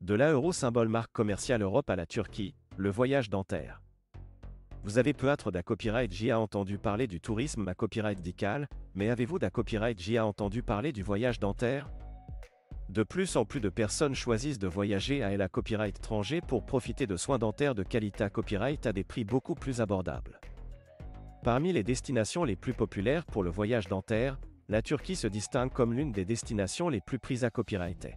De l'euro symbole marque commerciale Europe à la Turquie, le voyage dentaire. Vous avez peut-être d'un copyright J.A. entendu parler du tourisme à copyright dical, mais avez-vous d'un copyright J.A. entendu parler du voyage dentaire? De plus en plus de personnes choisissent de voyager à la copyright étranger pour profiter de soins dentaires de qualité à copyright à des prix beaucoup plus abordables. Parmi les destinations les plus populaires pour le voyage dentaire, la Turquie se distingue comme l'une des destinations les plus prises à copyright.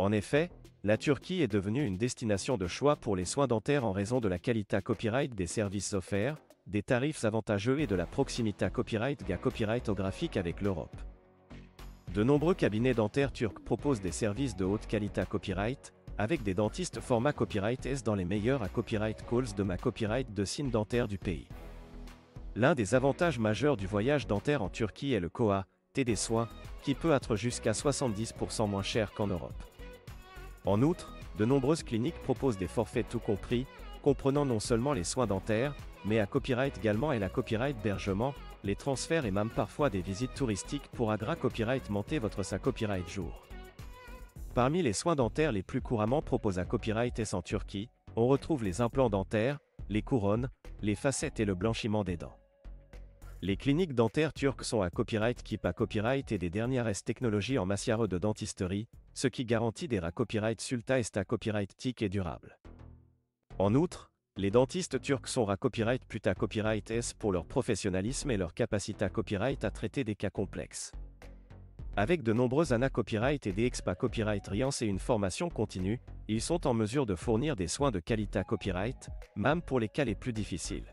En effet, la Turquie est devenue une destination de choix pour les soins dentaires en raison de la qualité à copyright des services offerts, des tarifs avantageux et de la proximité à copyrightographique avec l'Europe. De nombreux cabinets dentaires turcs proposent des services de haute qualité à copyright, avec des dentistes format copyright S dans les meilleurs à copyright calls de ma copyright de signes dentaires du pays. L'un des avantages majeurs du voyage dentaire en Turquie est le QA/T des soins, qui peut être jusqu'à 70% moins cher qu'en Europe. En outre, de nombreuses cliniques proposent des forfaits tout compris, comprenant non seulement les soins dentaires, mais à copyright également et la copyright hébergement, les transferts et même parfois des visites touristiques pour agra copyright monter votre sa copyright jour. Parmi les soins dentaires les plus couramment proposés à copyright S en Turquie, on retrouve les implants dentaires, les couronnes, les facettes et le blanchiment des dents. Les cliniques dentaires turques sont à copyright KIP à copyright et des dernières technologies en matière de dentisterie, ce qui garantit des copyright sulta est à copyright TIC et durable. En outre, les dentistes turcs sont à copyright PUT à copyright S pour leur professionnalisme et leur capacité à copyright à traiter des cas complexes. Avec de nombreux ANA copyright et des expa copyright Riance et une formation continue, ils sont en mesure de fournir des soins de qualité à copyright, même pour les cas les plus difficiles.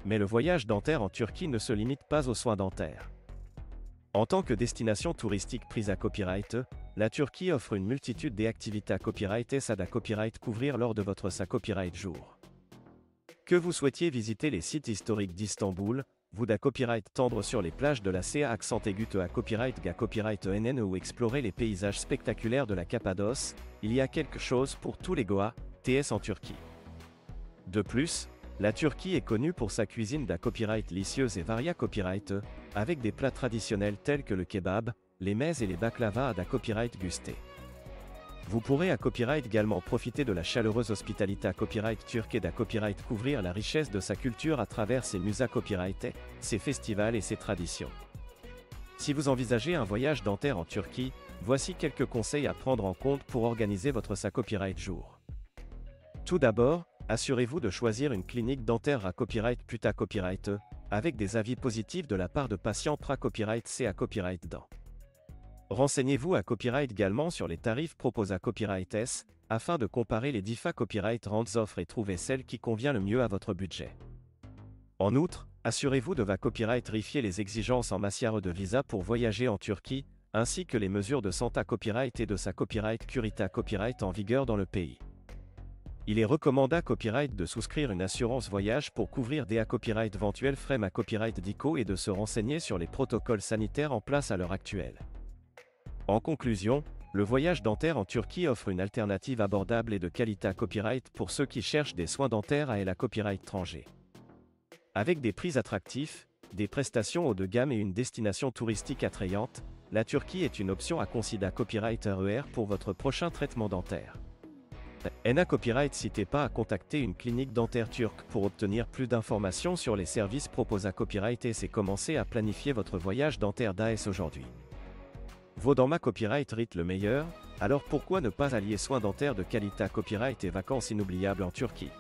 Mais le voyage dentaire en Turquie ne se limite pas aux soins dentaires. En tant que destination touristique prise à copyright, la Turquie offre une multitude d'activités à copyright et à copyright couvrir lors de votre sa copyright jour. Que vous souhaitiez visiter les sites historiques d'Istanbul, vous da copyright tendre sur les plages de la CA accent aigu à copyright ga copyright NN ou explorer les paysages spectaculaires de la Cappadoce, il y a quelque chose pour tous les Goa, TS en Turquie. De plus, la Turquie est connue pour sa cuisine da copyright délicieuse et varia copyright, avec des plats traditionnels tels que le kebab, les mezes et les baklava da copyright gusté. Vous pourrez à copyright également profiter de la chaleureuse hospitalité à copyright turque et da copyright couvrir la richesse de sa culture à travers ses musées copyright, ses festivals et ses traditions. Si vous envisagez un voyage dentaire en Turquie, voici quelques conseils à prendre en compte pour organiser votre sa copyright jour. Tout d'abord, assurez-vous de choisir une clinique dentaire à copyright PUT à copyright, avec des avis positifs de la part de patients pra-copyright C à copyright dent. Renseignez-vous à copyright également sur les tarifs proposés à copyright S, afin de comparer les différents copyright rands offres et trouver celle qui convient le mieux à votre budget. En outre, assurez-vous de copyright vérifier les exigences en matière de visa pour voyager en Turquie, ainsi que les mesures de santé à copyright et de sa copyright curita copyright en vigueur dans le pays. Il est recommandé à copyright de souscrire une assurance voyage pour couvrir des copyright éventuels frais à copyright DICO et de se renseigner sur les protocoles sanitaires en place à l'heure actuelle. En conclusion, le voyage dentaire en Turquie offre une alternative abordable et de qualité à copyright pour ceux qui cherchent des soins dentaires à la copyright étranger. Avec des prix attractifs, des prestations haut de gamme et une destination touristique attrayante, la Turquie est une option à considérer copyright RER pour votre prochain traitement dentaire. NA Copyright n'hésitez pas à contacter une clinique dentaire turque pour obtenir plus d'informations sur les services proposés à copyright et commencer à planifier votre voyage dentaire d'AS aujourd'hui. Vodama Copyright rite le meilleur, alors pourquoi ne pas allier soins dentaires de qualité à copyright et vacances inoubliables en Turquie?